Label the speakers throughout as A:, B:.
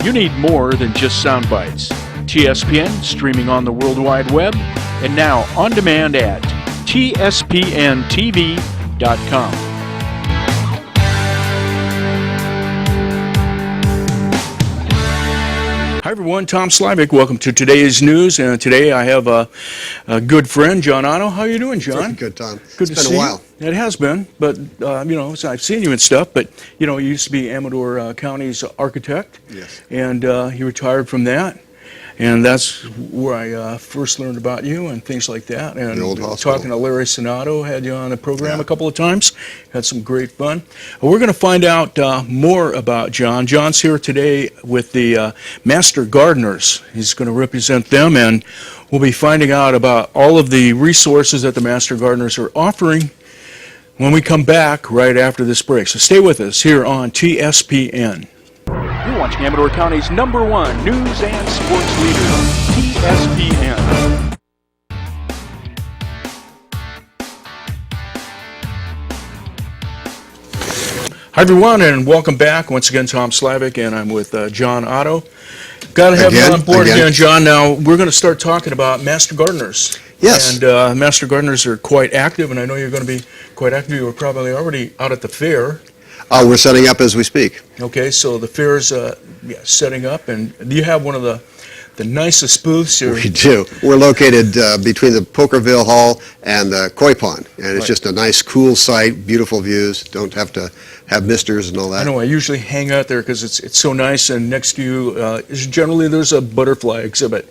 A: You need more than just sound bites. TSPN, streaming on the World Wide Web, and now on demand at tspntv.com. Hi everyone, Tom Slivick. Welcome to today's news, and today I have a good friend, John Otto. How are you doing, John?
B: Good, Tom.
A: Good
B: It's been a while.
A: It has been, but so I've seen you and stuff. But you used to be Amador County's architect.
B: Yes.
A: And you retired from that, and that's where I first learned about you and things like that. And
B: the old hospital.
A: Talking to Larry Sonato, had you on the program a couple of times. Had some great fun. We're going to find out more about John. John's here today with the Master Gardeners. He's going to represent them, and we'll be finding out about all of the resources that the Master Gardeners are offering when we come back right after this break. So stay with us here on TSPN. You're watching Amador County's #1 news and sports leader, TSPN. Hi everyone, and welcome back. Once again, Tom Slivick, and I'm with John Otto. Got to have you on board again, John. Now, we're going to start talking about Master Gardeners.
B: Yes.
A: And Master Gardeners are quite active, and I know you're going to be quite active. You were probably already out at the fair.
B: We're setting up as we speak.
A: Okay, so the fair's setting up, and you have one of the nicest booths here.
B: We do. We're located between the Pokerville Hall and the Koi Pond, and it's just a nice, cool site, beautiful views. Don't have to have misters and all that.
A: I know. I usually hang out there because it's so nice, and next to you, generally there's a butterfly exhibit.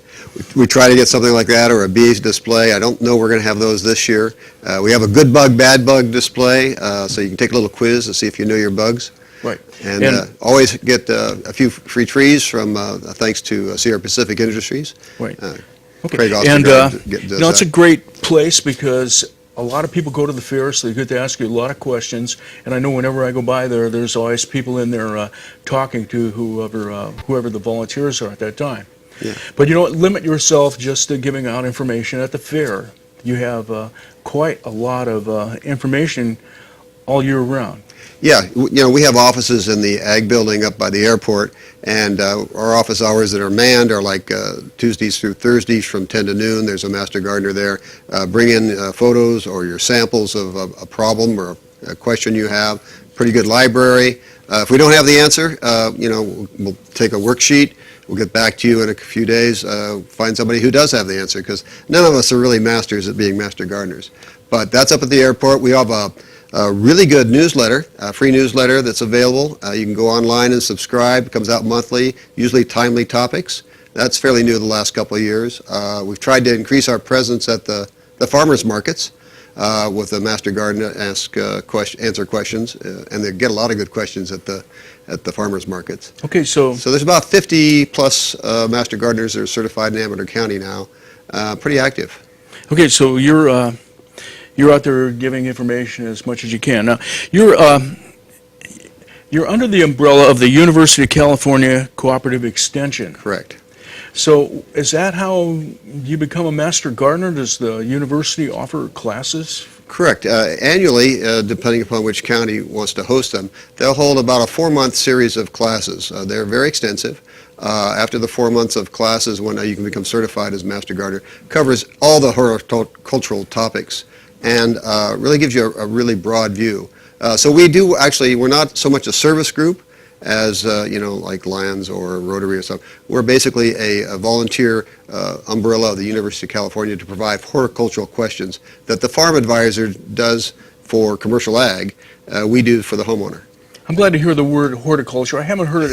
B: We try to get something like that, or a bees display. I don't know we're going to have those this year. We have a good bug, bad bug display, so you can take a little quiz to see if you know your bugs.
A: Right.
B: And always get a few free trees from thanks to Sierra Pacific Industries.
A: Right.
B: Okay.
A: And it's a great place because a lot of people go to the fair, so they get to ask you a lot of questions. And I know whenever I go by there, there's always people in there talking to whoever the volunteers are at that time.
B: Yeah.
A: But you don't limit yourself just to giving out information at the fair. You have quite a lot of information all year round.
B: Yeah, we have offices in the Ag Building up by the airport, and our office hours that are manned are like Tuesdays through Thursdays from 10 to noon. There's a Master Gardener there. Bring in photos or your samples of a problem or a question you have. Pretty good library. If we don't have the answer, we'll take a worksheet. We'll get back to you in a few days, find somebody who does have the answer, because none of us are really masters at being Master Gardeners. But that's up at the airport. We have a really good newsletter, a free newsletter that's available. You can go online and subscribe. It comes out monthly, usually timely topics. That's fairly new the last couple of years. We've tried to increase our presence at the farmers markets with the Master Gardener answer questions, and they get a lot of good questions at the farmers markets.
A: Okay, so
B: there's about 50 plus Master Gardeners that are certified in Amador County now. Pretty active.
A: Okay, so you're out there giving information as much as you can. Now, you're under the umbrella of the University of California Cooperative Extension.
B: Correct.
A: So is that how you become a Master Gardener? Does the university offer classes?
B: Correct. Annually, depending upon which county wants to host them, they'll hold about a 4-month series of classes. They're very extensive. After the 4 months of classes, when you can become certified as Master Gardener, covers all the horticultural topics and really gives you a really broad view. So we do actually, we're not so much a service group as like Lions or Rotary or something. We're basically a volunteer umbrella of the University of California to provide horticultural questions that the farm advisor does for commercial ag. We do for the homeowner.
A: I'm glad to hear the word horticulture. I haven't heard it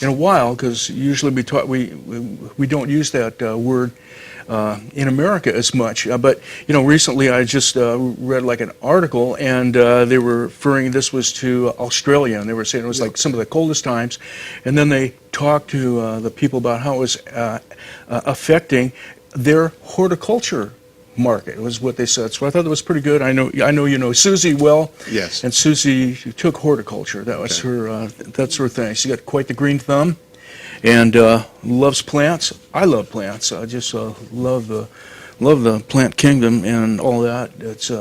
A: in a while, because usually we don't use that word in America as much. But recently I just read like an article, and they were referring this was to Australia, and they were saying it was like some of the coldest times, and then they talked to the people about how it was affecting their horticulture market, was what they said. So I thought that was pretty good. I know you know Susie well.
B: Yes.
A: And Susie took horticulture. That was her. That's her thing. She got quite the green thumb, and loves plants. I love plants. I just love the plant kingdom and all that. It's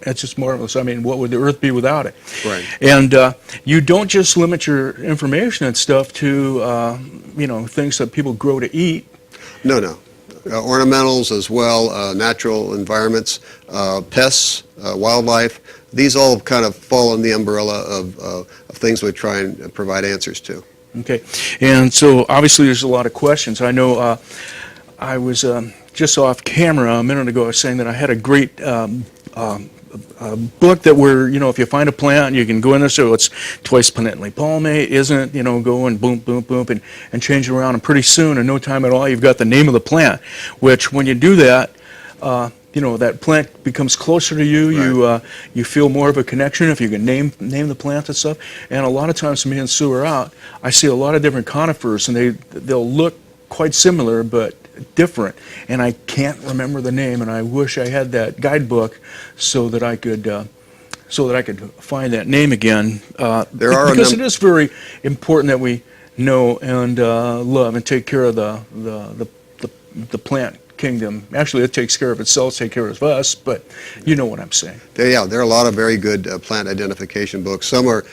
A: That's just marvelous. I mean, what would the earth be without it?
B: Right.
A: And you don't just limit your information and stuff to, things that people grow to eat.
B: No, no. Ornamentals as well, natural environments, pests, wildlife. These all kind of fall in the umbrella of things we try and provide answers to.
A: Okay. And so obviously there's a lot of questions. I know I was just off camera a minute ago saying that I had a great book that if you find a plant, you can go in there, so it's twice planetly palmate, isn't, go and boom, boom, boom, and change it around, and pretty soon, in no time at all, you've got the name of the plant, which when you do that, that plant becomes closer to you.
B: Right.
A: You feel more of a connection if you can name the plant and stuff. And a lot of times, me and Sue are out, I see a lot of different conifers, and they'll look quite similar, but different, and I can't remember the name, and I wish I had that guidebook so that I could find that name again. Because it is very important that we know and love and take care of the plant kingdom. Actually, it takes care of itself, takes care of us, but you know what I'm saying.
B: There are a lot of very good plant identification books. Some are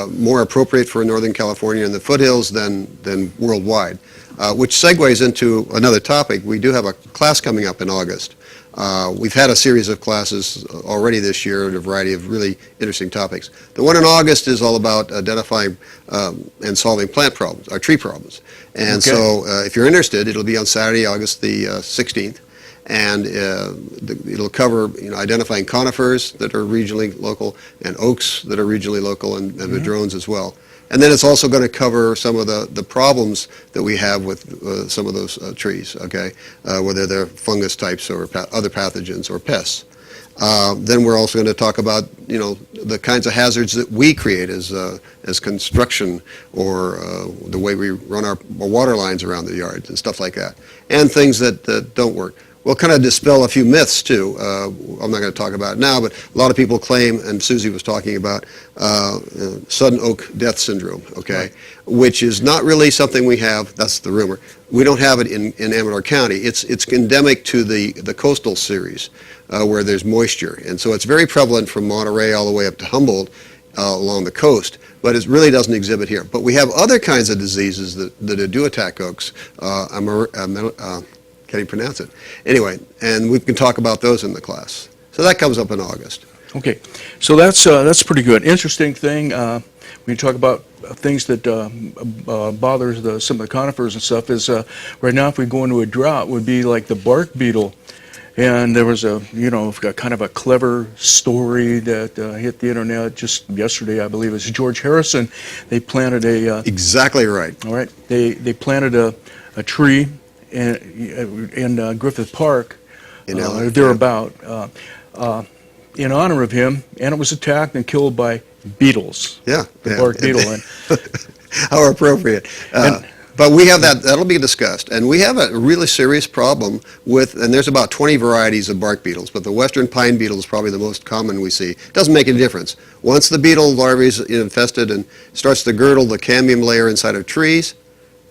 B: more appropriate for Northern California and the foothills than worldwide. Which segues into another topic. We do have a class coming up in August. We've had a series of classes already this year on a variety of really interesting topics. The one in August is all about identifying and solving plant problems, or tree problems. And
A: okay.
B: So if you're interested, it'll be on Saturday, August the 16th. And it'll cover identifying conifers that are regionally local and oaks that are regionally local and madrones as well. And then it's also going to cover some of the problems that we have with some of those trees, okay, whether they're fungus types or other pathogens or pests. Then we're also going to talk about, the kinds of hazards that we create as construction or the way we run our water lines around the yards and stuff like that, and things that don't work. We'll kind of dispel a few myths, too. I'm not going to talk about it now, but a lot of people claim, and Susie was talking about, sudden oak death syndrome, okay,
A: right.
B: Which is not really something we have. That's the rumor. We don't have it in Amador County. It's endemic to the coastal series where there's moisture. And so it's very prevalent from Monterey all the way up to Humboldt along the coast, but it really doesn't exhibit here. But we have other kinds of diseases that do attack oaks. Can't even pronounce it. Anyway, and we can talk about those in the class. So that comes up in August.
A: Okay, so that's pretty good. Interesting thing, when you talk about things that bothers some of the conifers and stuff is, right now if we go into a drought, would be like the bark beetle. And there was a kind of a clever story that hit the internet just yesterday, I believe. It was George Harrison. They planted
B: Exactly right.
A: All right. They planted a tree in Griffith Park, or thereabout, in honor of him, and it was attacked and killed by beetles.
B: Yeah.
A: The bark beetle. And,
B: how appropriate. But we have that'll be discussed. And we have a really serious problem and there's about 20 varieties of bark beetles, but the western pine beetle is probably the most common we see. It doesn't make any difference. Once the beetle larvae is infested and starts to girdle the cambium layer inside of trees,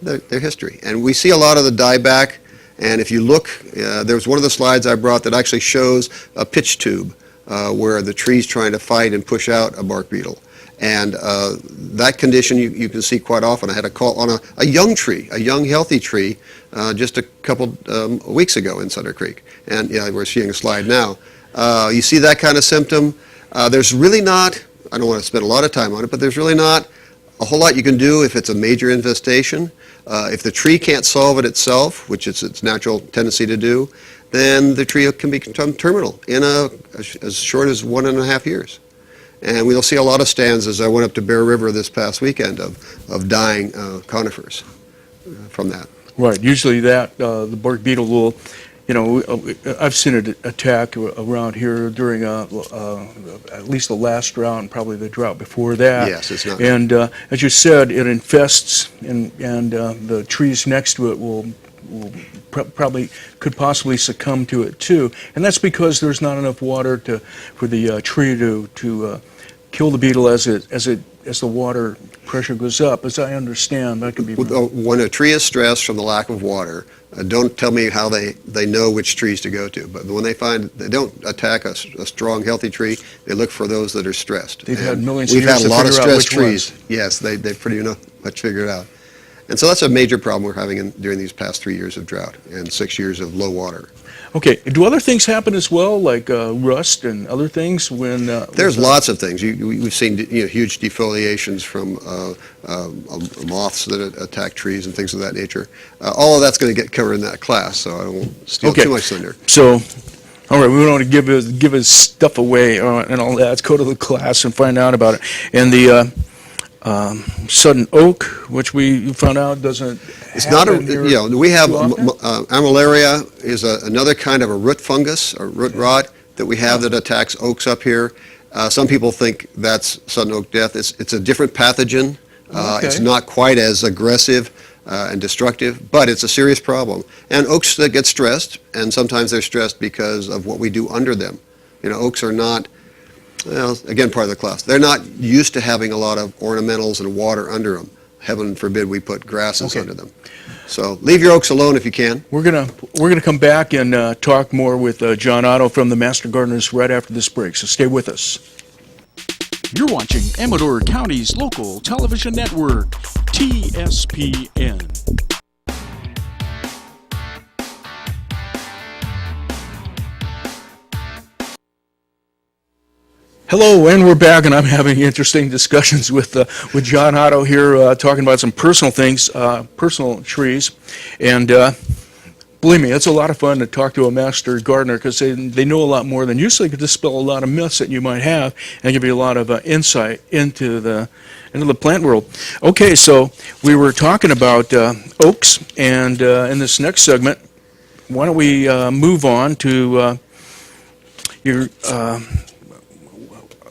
B: they're history. And we see a lot of the dieback, and if you look, there was one of the slides I brought that actually shows a pitch tube where the tree's trying to fight and push out a bark beetle. And that condition you can see quite often. I had a call on a young tree, a young healthy tree, just a couple weeks ago in Sutter Creek. And yeah, we're seeing a slide now. You see that kind of symptom. There's really not, I don't want to spend a lot of time on it, but there's really not a whole lot you can do if it's a major infestation. If the tree can't solve it itself, which is its natural tendency to do, then the tree can become terminal in as short as 1.5 years. And we'll see a lot of stands, as I went up to Bear River this past weekend, of dying conifers from that.
A: Right. Usually the bark beetle will, I've seen it attack around here during at least the last drought and probably the drought before that.
B: Yes, it's not.
A: And as you said, it infests, and the trees next to it will could possibly succumb to it too. And that's because there's not enough water for the tree to kill the beetle as it as the water pressure goes up. As I understand, that could be wrong.
B: When a tree is stressed from the lack of water, don't tell me how they know which trees to go to, but when they find, they don't attack a strong, healthy tree, they look for those that are stressed.
A: They've
B: And
A: had millions of
B: we've
A: years
B: had a
A: to
B: lot of
A: figure out
B: stressed
A: which ones.
B: trees. Yes, they've pretty much figured out. And so that's a major problem we're having during these past 3 years of drought and 6 years of low water.
A: Okay, do other things happen as well, like rust and other things when...
B: There's lots of things. We've seen huge defoliations from moths that attack trees and things of that nature. All of that's going to get covered in that class, so I won't steal too much thunder.
A: So, all right, we don't want to give his stuff away and all that. Let's go to the class and find out about it. And the sudden oak, which we found out doesn't
B: It's not a,
A: happen here
B: we have,
A: too often?
B: Armillaria is another kind of a root fungus, or root rot, that we have that attacks oaks up here. Some people think that's sudden oak death. It's a different pathogen. It's not quite as aggressive and destructive, but it's a serious problem. And oaks that get stressed, and sometimes they're stressed because of what we do under them. Oaks are not, well, again, part of the class. They're not used to having a lot of ornamentals and water under them. Heaven forbid we put grasses under them. So leave your oaks alone if you can.
A: We're gonna come back and talk more with John Otto from the Master Gardeners right after this break, so stay with us.
C: You're watching Amador County's local television network, TSPN.
A: Hello, and we're back, and I'm having interesting discussions with John Otto here, talking about some personal things, personal trees, and believe me, it's a lot of fun to talk to a master gardener because they know a lot more than you, so they can dispel a lot of myths that you might have and give you a lot of insight into the plant world. Okay, so we were talking about oaks, and in this next segment, why don't we move on to your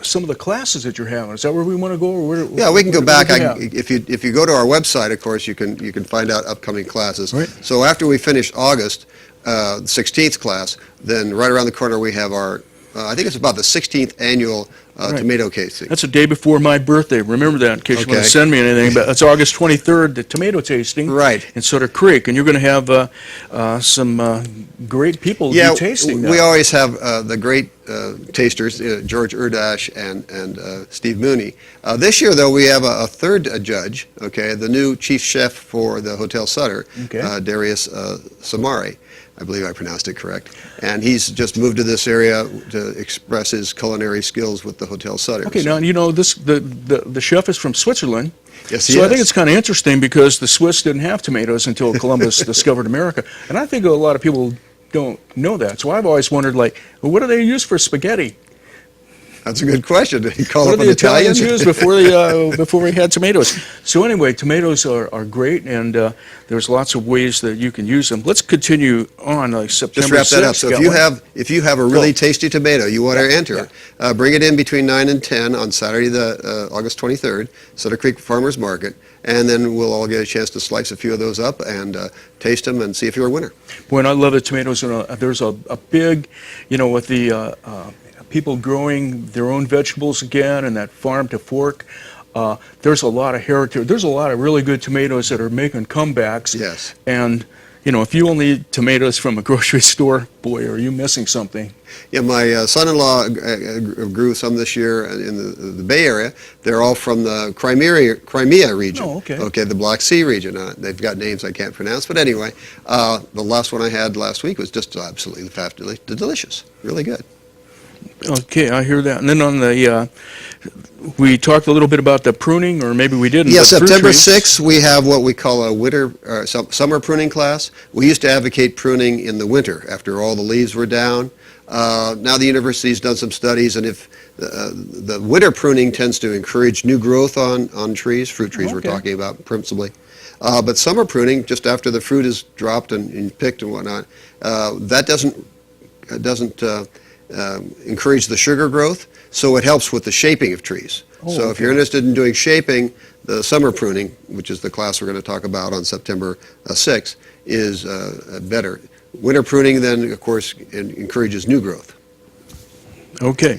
A: some of the classes that you're having. Is that where we want to go? Or
B: Yeah, we can go back.
A: Yeah.
B: If you go to our website, of course, you can find out upcoming classes.
A: Right.
B: So after we finish August, 16th class, then right around the corner we have our, I think it's about the 16th annual
A: Right.
B: tomato tasting.
A: That's the day before my birthday. Remember that in case you want
B: Okay.
A: to send me anything. But it's August 23rd, the tomato tasting.
B: Right.
A: In Sutter Creek. And you're going to have some great people do tasting
B: we
A: that.
B: always have the great tasters, George Urdash and Steve Mooney. This year, though, we have a third judge, the new chief chef for the Hotel Sutter,
A: Okay.
B: Darius Samari. I believe I pronounced it correct. And he's just moved to this area to express his culinary skills with the Hotel Sutter.
A: Okay,
B: So-
A: now, the chef is from Switzerland.
B: Yes, he
A: So I think
B: is.
A: it's kind of interesting because the Swiss didn't have tomatoes until Columbus discovered America. And I think a lot of people don't know that. So I've always wondered, like, well, what do they use for spaghetti?
B: That's a good question. Did he call
A: What
B: up
A: did
B: an
A: the
B: Italian?
A: Italians use before we had tomatoes? So anyway, tomatoes are great, and there's lots of ways that you can use them. Let's continue on, like September
B: Just wrap that up.
A: 6th.
B: So
A: Got
B: if you have a really tasty tomato you want to enter, bring it in between 9 and 10 on Saturday, the August 23rd, Sutter Creek Farmers Market, and then we'll all get a chance to slice a few of those up and taste them and see if you're a winner.
A: Boy, and I love the tomatoes. And there's a big, with the people growing their own vegetables again and that farm to fork. There's a lot of heritage. There's a lot of really good tomatoes that are making comebacks.
B: Yes.
A: And, if you only eat tomatoes from a grocery store, boy, are you missing something.
B: Yeah, my son-in-law grew some this year in the Bay Area. They're all from the Crimea region.
A: Oh, okay.
B: Okay, the Black Sea region. They've got names I can't pronounce, but anyway, the last one I had last week was just absolutely fabulous, delicious, really good.
A: Okay, I hear that. And then on the, we talked a little bit about the pruning, or maybe we didn't.
B: Yeah,
A: but fruit
B: September
A: trees.
B: 6th, we have what we call a winter, summer pruning class. We used to advocate pruning in the winter after all the leaves were down. Now the university's done some studies, and if the winter pruning tends to encourage new growth on trees, fruit trees we're
A: Okay.
B: talking about principally. But summer pruning, just after the fruit is dropped and picked and whatnot, that doesn't encourage the sugar growth, so it helps with the shaping of trees. So if you're interested in doing shaping, the summer pruning, which is the class we're going to talk about on September 6th, is better. Winter pruning then, of course, encourages new growth.
A: Okay,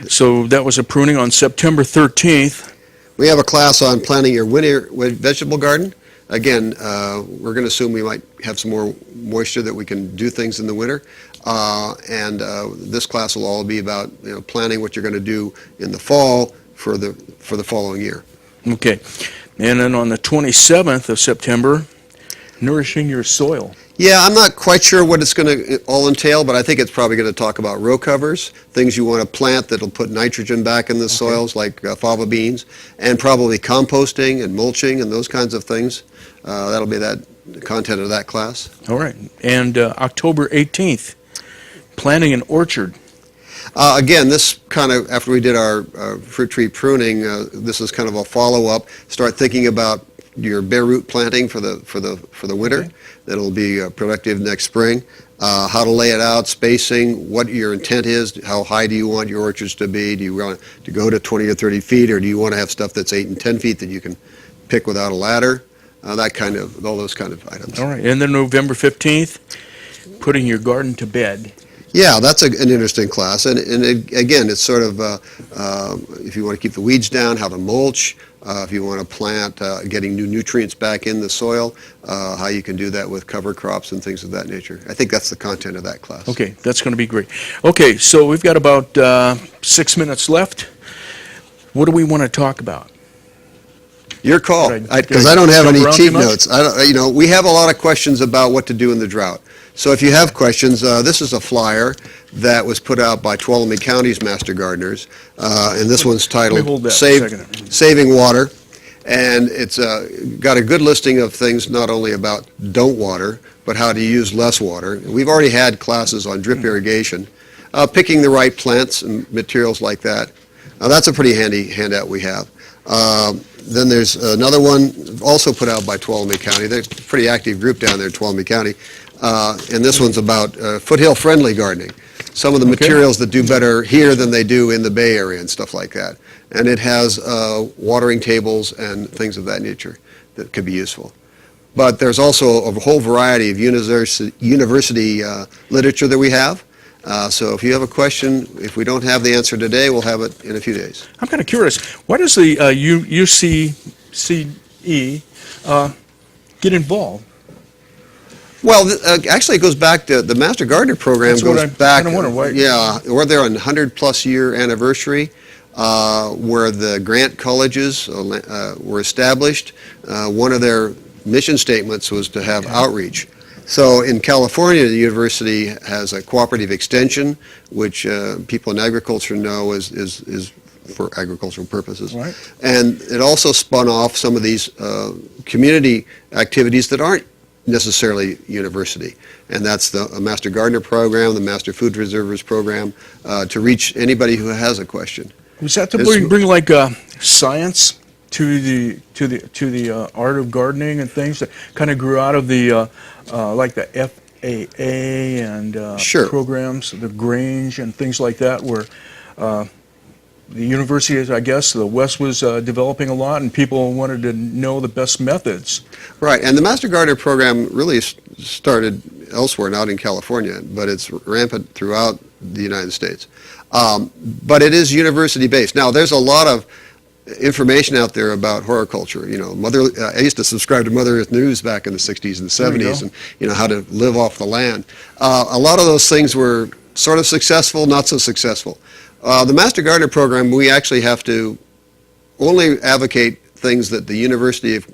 A: so that was a pruning on September 13th.
B: We have a class on planting your winter vegetable garden. Again, we're going to assume we might have some more moisture that we can do things in the winter. And this class will all be about planning what you're going to do in the fall for the following year.
A: Okay. And then on the 27th of September, nourishing your soil.
B: Yeah, I'm not quite sure what it's going to all entail, but I think it's probably going to talk about row covers, things you want to plant that'll put nitrogen back in the soils, like fava beans, and probably composting and mulching and those kinds of things. That'll be the content of that class.
A: All right. And October 18th, planting an orchard.
B: Again, this kind of, after we did our fruit tree pruning, this is kind of a follow-up. Start thinking about your bare root planting for the winter.
A: Okay.
B: That'll be productive next spring. How to lay it out, spacing, what your intent is, how high do you want your orchards to be? Do you want to go to 20 or 30 feet, or do you want to have stuff that's 8 and 10 feet that you can pick without a ladder? All those kind of items.
A: All right. And then November 15th, putting your garden to bed.
B: Yeah, that's an interesting class, and again, it's sort of if you want to keep the weeds down, how to mulch, if you want to plant, getting new nutrients back in the soil, how you can do that with cover crops and things of that nature. I think that's the content of that class.
A: Okay, that's going to be great. Okay, so we've got about 6 minutes left. What do we want to talk about?
B: Your call, because I don't have any cheat notes. We have a lot of questions about what to do in the drought. So if you have questions, this is a flyer that was put out by Tuolumne County's Master Gardeners, and this one's titled Saving Water, and it's got a good listing of things not only about don't water, but how to use less water. We've already had classes on drip irrigation, picking the right plants and materials like that. That's a pretty handy handout we have. Then there's another one also put out by Tuolumne County. They're a pretty active group down there in Tuolumne County. And this one's about foothill-friendly gardening. Some of the materials that do better here than they do in the Bay Area and stuff like that. And it has watering tables and things of that nature that could be useful. But there's also a whole variety of university literature that we have. So if you have a question, if we don't have the answer today, we'll have it in a few days.
A: I'm kind of curious. Why does the UCCE get involved?
B: Well, actually, it goes back to the Master Gardener program.
A: That's
B: goes
A: what I
B: back.
A: kind of wonder why.
B: Yeah, we're there on 100-plus year anniversary, where the grant colleges were established. One of their mission statements was to have outreach. So in California, the university has a cooperative extension, which people in agriculture know is for agricultural purposes.
A: Right.
B: And it also spun off some of these community activities that aren't necessarily university, and that's the Master Gardener program, the Master Food Preservers program, to reach anybody who has a question.
A: Was that to bring like science to the art of gardening and things that kind of grew out of the like the FAA and
B: Sure.
A: programs, the Grange and things like that, where the university, I guess, the West was developing a lot, and people wanted to know the best methods.
B: Right, and the Master Gardener program really started elsewhere, not in California, but it's rampant throughout the United States. But it is university-based. Now, there's a lot of information out there about horticulture. I used to subscribe to Mother Earth News back in the 60s and the 70s, and how to live off the land. A lot of those things were sort of successful, not so successful. The Master Gardener program, we actually have to only advocate things that the University of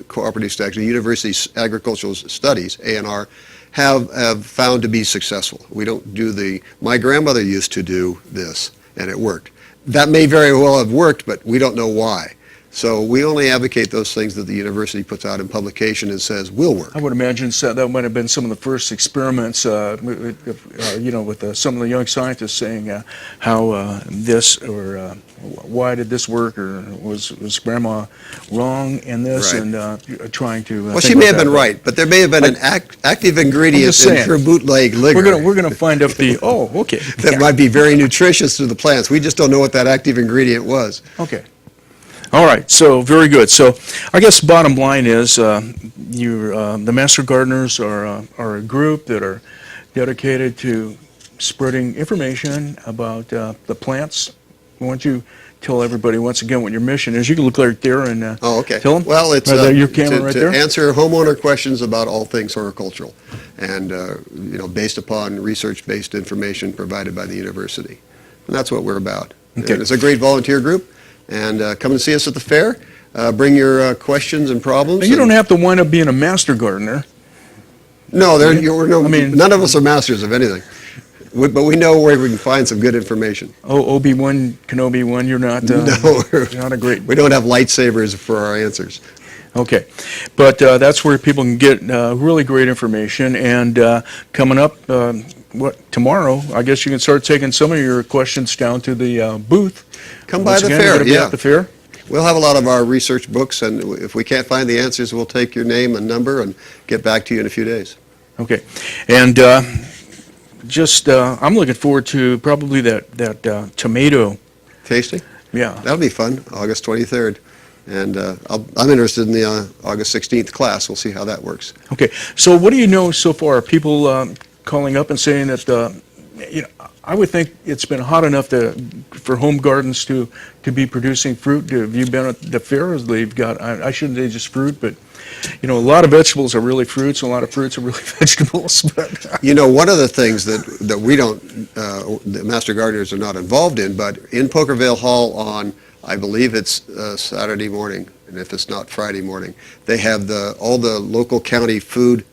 B: Cooperative Studies, the University Agricultural Studies, A&R, have found to be successful. We don't do my grandmother used to do this, and it worked. That may very well have worked, but we don't know why. So we only advocate those things that the university puts out in publication and says will work.
A: I would imagine that might have been some of the first experiments, with some of the young scientists saying how this or why did this work, or was Grandma wrong in this,
B: Right.
A: and trying to.
B: Well, she may have been right, but there may have been an active ingredient in her bootleg liquor.
A: We're gonna find out okay.
B: that might be very nutritious to the plants. We just don't know what that active ingredient was.
A: Okay. All right, so very good. So I guess bottom line is the Master Gardeners are a group that are dedicated to spreading information about the plants. We want you tell everybody once again what your mission is. You can look right there and
B: Okay.
A: tell them.
B: Well, it's
A: your camera right
B: to
A: there.
B: answer homeowner questions about all things horticultural, and based upon research-based information provided by the university, and that's what we're about.
A: Okay.
B: And it's a great volunteer group, and come and see us at the fair. Bring your questions and problems.
A: Now, you don't have to wind up being a master gardener.
B: No,
A: I mean-
B: none of us are masters of anything, but we know where we can find some good information.
A: Oh, Obi-Wan Kenobi one, you're not.
B: No,
A: you're not a great.
B: we don't have lightsabers for our answers.
A: Okay, but that's where people can get really great information. And coming up, tomorrow? I guess you can start taking some of your questions down to the booth.
B: Come by
A: Once
B: the
A: again,
B: fair,
A: you're gonna be
B: yeah.
A: at the fair.
B: We'll have a lot of our research books, and if we can't find the answers, we'll take your name and number and get back to you in a few days.
A: Okay, and I'm looking forward to probably that tomato.
B: Tasting?
A: Yeah.
B: That'll be fun, August 23rd. And I'm interested in the August 16th class. We'll see how that works.
A: Okay, so what do you know so far? Are people calling up and saying that, I would think it's been hot enough for home gardens to be producing fruit. Have you been at the fair? They've got, I shouldn't say just fruit, but, a lot of vegetables are really fruits, and a lot of fruits are really vegetables. But
B: One of the things that we don't, the Master Gardeners are not involved in, but in Pokerville Hall on, I believe it's Saturday morning, and if it's not Friday morning, they have all the local county food,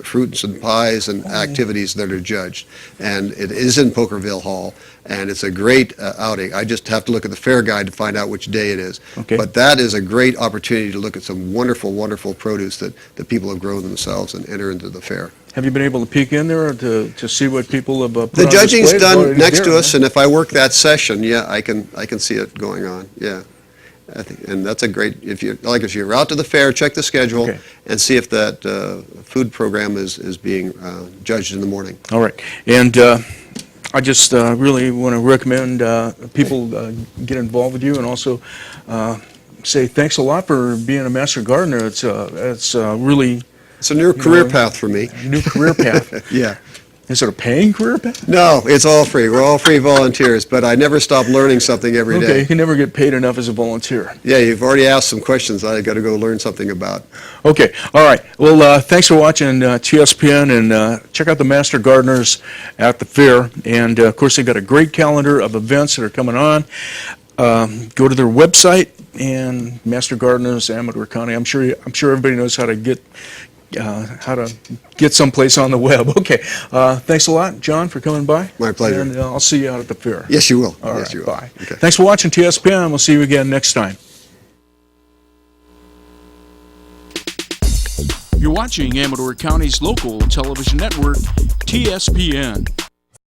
B: fruits and pies and activities that are judged. And it is in Pokerville Hall, and it's a great outing. I just have to look at the fair guide to find out which day it is.
A: Okay.
B: But that is a great opportunity to look at some wonderful, wonderful produce that people have grown themselves and enter into the fair.
A: have you been able to peek in there to see what people have put
B: The
A: on
B: judging's
A: display?
B: done
A: Already
B: next
A: there,
B: to us,
A: huh?
B: and if I work that session, yeah, I can see it going on, yeah. I think, and that's a great, if you're out to the fair, check the schedule
A: Okay.
B: and see if that food program is being judged in the morning.
A: All right, and I just really want to recommend people get involved with you, and also say thanks a lot for being a master gardener. It's really
B: It's a new career path for me.
A: a new career path.
B: Yeah.
A: Is it a paying career path?
B: No, it's all free. We're all free volunteers, but I never stop learning something every
A: Okay,
B: day.
A: you can never get paid enough as a volunteer.
B: Yeah, you've already asked some questions I got to go learn something about.
A: Okay, all right. Well, thanks for watching TSPN, and check out the Master Gardeners at the fair. And, of course, they've got a great calendar of events that are coming on. Go to their website, and Master Gardeners, Amador County. I'm sure everybody knows how to get someplace on the web. Okay, thanks a lot, John, for coming by.
B: My pleasure.
A: And I'll see you out at the fair.
B: Yes, you will.
A: All
B: yes,
A: right,
B: you will.
A: bye.
B: Okay.
A: Thanks for watching TSPN. We'll see you again next time.
C: You're watching Amador County's local television network, TSPN.